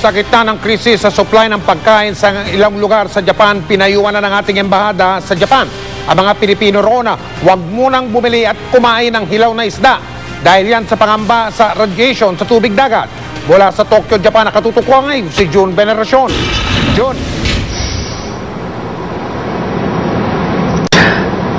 Sa gitna ng krisis sa supply ng pagkain sa ilang lugar sa Japan, pinayuhan na ng ating embahada sa Japan ang mga Pilipino roon na huwag munang bumili at kumain ng hilaw na isda dahil yan sa pangamba sa radiation sa tubig dagat. Mula sa Tokyo, Japan, nakatutuklaw ngayon si June Veneracion. June.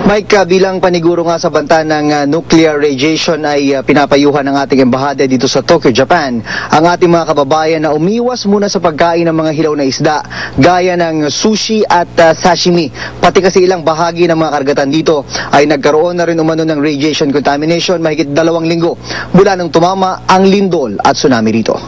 Mike, bilang paniguro nga sa banta ng nuclear radiation ay pinapayuhan ng ating embahada dito sa Tokyo, Japan, ang ating mga kababayan na umiwas muna sa pagkain ng mga hilaw na isda gaya ng sushi at sashimi. Pati kasi ilang bahagi ng mga karagatan dito ay nagkaroon na rin umano ng radiation contamination mahigit 2 linggo mula nang tumama ang lindol at tsunami rito.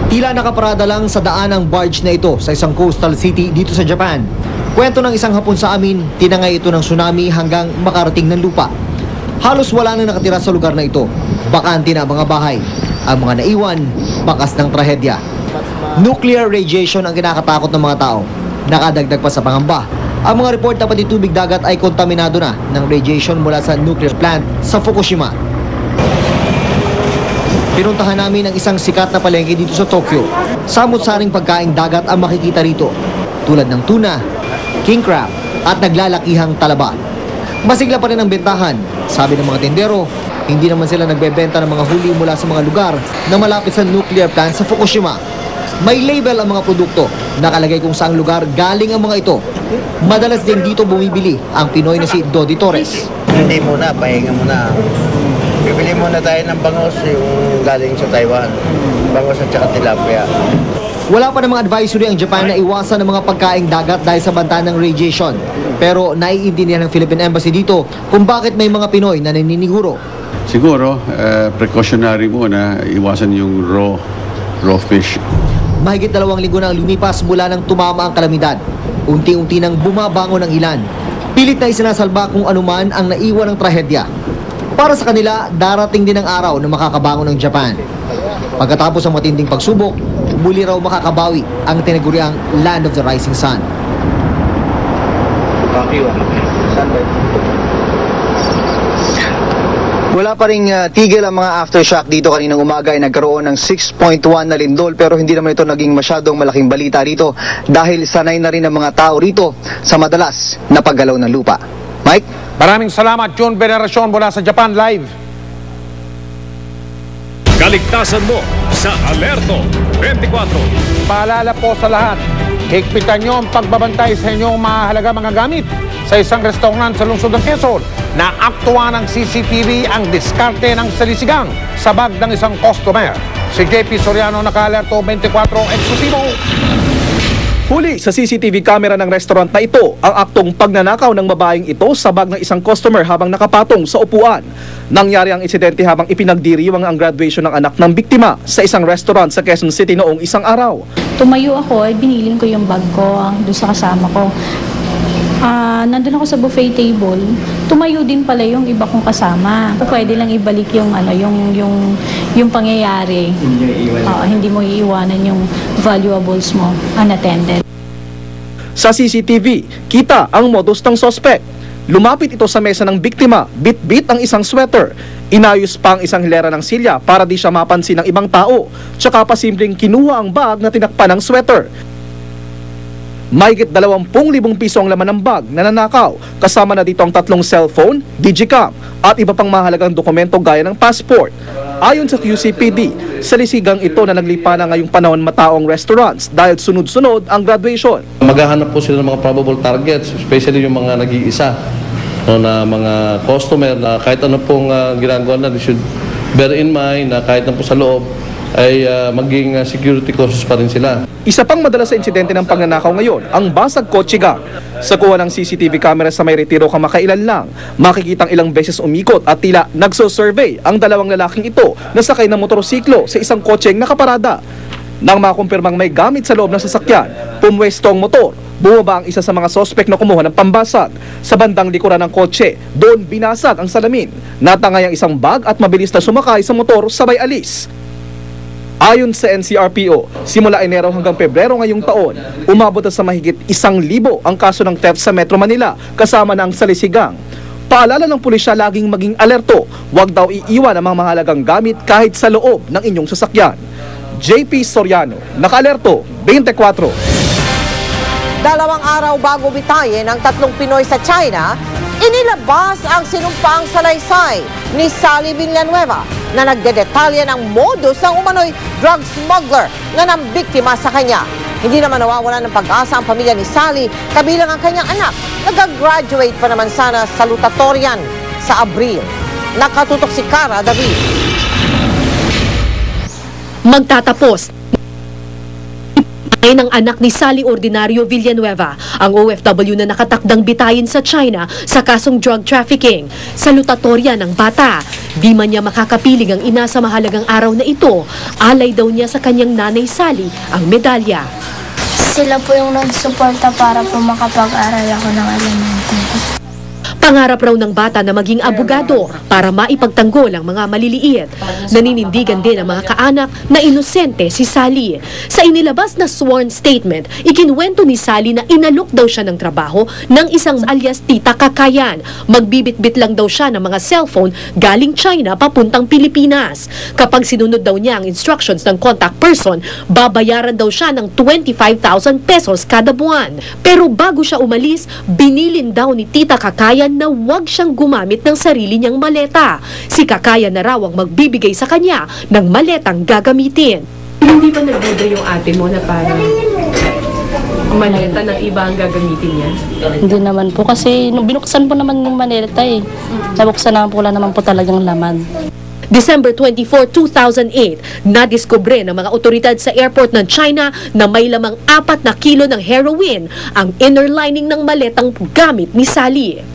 Tila nakaparada lang sa daan ang barge na ito sa isang coastal city dito sa Japan. Kwento ng isang Hapon sa amin, tinangay ito ng tsunami hanggang makarating ng lupa. Halos wala nang nakatira sa lugar na ito. Bakante na ang mga bahay. Ang mga naiwan, bakas ng trahedya. Nuclear radiation ang kinakatakot ng mga tao. Nakadagdag pa sa pangamba. Ang mga report na pati tubig dagat ay kontaminado na ng radiation mula sa nuclear plant sa Fukushima. Pinuntahan namin ang isang sikat na palengke dito sa Tokyo. Samot-saring pagkaing dagat ang makikita rito, tulad ng tuna, king crab at naglalakihang talaba. Masigla pa rin ang bentahan. Sabi ng mga tendero, hindi naman sila nagbebenta ng mga huli mula sa mga lugar na malapit sa nuclear plant sa Fukushima. May label ang mga produkto, nakalagay kung saang lugar galing ang mga ito. Madalas din dito bumibili ang Pinoy na si Dodi Torres. Hindi muna, pahinga muna. Bibili muna tayo ng bangos yung galing sa Taiwan. Bangos at saka tilapia. Wala pa namang advisory ang Japan na iwasan ng mga pagkaing dagat dahil sa banta ng radiation. Pero naiintindihan ng Philippine Embassy dito kung bakit may mga Pinoy na naniniguro. Siguro, precautionary muna, iwasan yung raw fish. Mahigit 2 linggo na ang lumipas mula nang tumama ang kalamidad. Unti-unti nang bumabangon ang ilan. Pilit na isinasalba kung anuman ang naiwan ng trahedya. Para sa kanila, darating din ang araw na makakabangon ng Japan. Pagkatapos ng matinding pagsubok, muli raw makakabawi ang tinaguriang Land of the Rising Sun. Wala pa ring tigil ang mga aftershock dito. Kaninang umaga ay nagkaroon ng 6.1 na lindol pero hindi naman ito naging masyadong malaking balita rito dahil sanay na rin ang mga tao rito sa madalas na paggalaw ng lupa. Mike? Maraming salamat, June Veneracion mula sa Japan Live. Kaligtasan mo sa Alerto 24. Paalala po sa lahat, higpitan nyo ang pagbabantay sa inyong mahalaga mga gamit. Sa isang restaurant sa lungsod ng Quezon, naaktuhan ng CCTV ang diskarte ng salisigang sa bag ng isang customer. Si JP Soriano, naka-Alerto 24 eksklusibo. Huli sa CCTV camera ng restaurant na ito ang aktong pagnanakaw ng babaeng ito sa bag ng isang customer habang nakapatong sa upuan. Nangyari ang insidente habang ipinagdiriwang ang graduation ng anak ng biktima sa isang restaurant sa Quezon City noong isang araw. Tumayo ako, biniling ko yung bag ko doon sa kasama ko. Nandun ako sa buffet table, tumayo din pala yung iba kong kasama. Pwede lang ibalik yung yung pangyayari. Hindi mo iiwanan yung valuables mo unattended. Sa CCTV, kita ang modus ng suspect. Lumapit ito sa mesa ng biktima, bit-bit ang isang sweater. Inayos pa ang isang hilera ng silya para di siya mapansin ng ibang tao. Tsaka pa simpleng kinuha ang bag na tinakpan ng sweater. Mahigit 20,000 piso ang laman ng bag na nanakaw, kasama na dito ang 3 cellphone, digicam at iba pang mahalagang dokumento gaya ng passport. Ayon sa QCPD, sa lisigang ito na naglipa na ngayong panahon mataong restaurants dahil sunod-sunod ang graduation. Maghahanap po sila ng mga probable targets, especially yung mga nag-iisa na mga customer na kahit ano pong ginagawa na, they should bear in mind na kahit na po sa loob ay maging security cautious pa rin sila. Isa pang madalas sa insidente ng pagnanakaw ngayon, ang basag kotse gang. Sa kuha ng CCTV camera sa may retiro kamakailan lang, makikitang ilang beses umikot at tila nagso-survey ang 2 lalaking ito na sakay ng motorsiklo sa isang kotseng nakaparada. Nang makumpirmang may gamit sa loob ng sasakyan, pumwesto ang motor. Bumaba ang isa sa mga sospek na kumuha ng pambasag. Sa bandang likuran ng kotse, doon binasag ang salamin. Natangay ang isang bag at mabilis na sumakay sa motor sabay alis. Ayon sa NCRPO, simula Enero hanggang Pebrero ngayong taon, umabot na sa mahigit 1,000 ang kaso ng theft sa Metro Manila kasama ng salisigang. Paalala ng pulisya laging maging alerto. Huwag daw iiwan ang mga mahalagang gamit kahit sa loob ng inyong sasakyan. JP Soriano, Naka-Alerto, 24. 2 araw bago bitayin ang 3 Pinoy sa China, inilabas ang sinumpaang salaysay ni Sally Villanueva na nagdedetalye ng modus ng umano'y drug smuggler na nambiktima sa kanya. Hindi naman nawawala ng pag-asa ang pamilya ni Sally, kabilang ang kanyang anak. Nag-graduate pa naman sana sa salutatorian sa Abril. Nakatutok si Cara David. Magtatapos ng anak ni Sally Ordinario Villanueva, ang OFW na nakatakdang bitayin sa China sa kasong drug trafficking. Salutatorya ng bata. Di man niya makakapiling ang ina sa mahalagang araw na ito, alay daw niya sa kanyang nanay Sally ang medalya. Sila po yung nagsuporta para po makapag-aral ako ng elementary. Pangarap raw ng bata na maging abogado para maipagtanggol ang mga maliliit. Naninindigan din ang mga kaanak na inosente si Sally. Sa inilabas na sworn statement, ikinwento ni Sally na inalok daw siya ng trabaho ng isang alias Tita Kakayan. Magbibitbit lang daw siya ng mga cellphone galing China papuntang Pilipinas. Kapag sinunod daw niya ang instructions ng contact person, babayaran daw siya ng 25,000 pesos kada buwan. Pero bago siya umalis, binilin daw ni Tita Kakayan na huwag siyang gumamit ng sarili niyang maleta. Si Kakaya na raw ang magbibigay sa kanya ng maletang gagamitin. Hindi ba nagbuda yung ate mo na parang maleta ng iba ang gagamitin niya? Hindi naman po kasi binuksan po naman yung maleta eh. Nabuksan naman po, wala naman po talagang laman. December 24, 2008, nadiskubre ng mga otoridad sa airport ng China na may lamang 4 na kilo ng heroin ang inner lining ng maletang gamit ni Sally.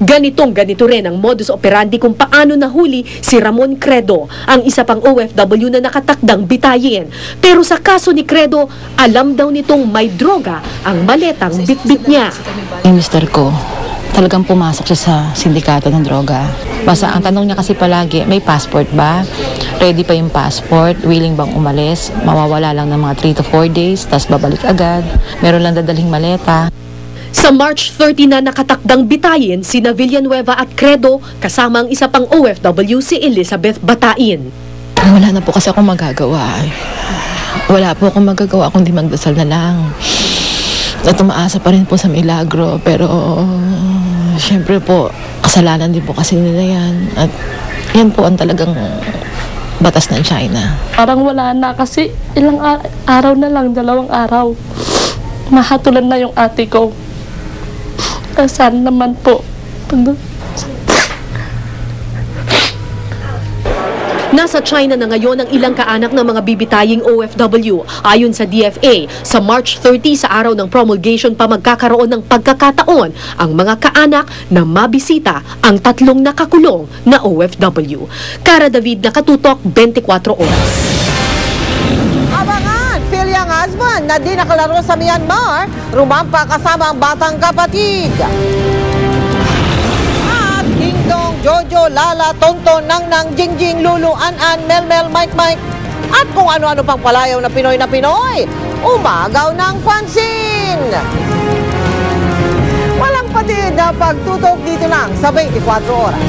Ganito rin ang modus operandi kung paano nahuli si Ramon Credo, ang isa pang OFW na nakatakdang bitayin. Pero sa kaso ni Credo, alam daw nitong may droga ang maletang bitbit niya. Yung mister ko, talagang pumasok siya sa sindikato ng droga. Basta ang tanong niya kasi palagi, may passport ba? Ready pa yung passport? Willing bang umalis? Mawawala lang ng mga 3 to 4 days, tas babalik agad. Meron lang dadaling maleta. Sa March 30 na nakatakdang bitayin sina Villanueva at Credo kasama ang isa pang OFW si Elizabeth Batain. Wala na po kasi akong magagawa. Wala po akong magagawa kundi magdasal na lang. At umaasa pa rin po sa milagro, pero syempre po, kasalanan din po kasi nila yan. At yan po ang talagang batas ng China. Parang wala na kasi ilang araw na lang, 2 araw. Mahatulan na yung ate ko. Saan naman po? Nasa China na ngayon ang ilang kaanak ng mga bibitaying OFW. Ayon sa DFA, sa March 30 sa araw ng promulgation pa magkakaroon ng pagkakataon ang mga kaanak na mabisita ang 3 nakakulong na OFW. Cara David, Nakatutok, 24 oras. Abangan! Pilyang husband na di nakalaro sa Myanmar, rumampa kasama ang batang kapatid. At Ding Dong, Jojo, Lala, Tonton, Nangnang, Jingjing, Lulu, An-An, Melmel, Mike, at kung ano-ano pang palayaw na Pinoy, umagaw ng pansin. Walang patid na pagtutok dito lang sa 24 oras.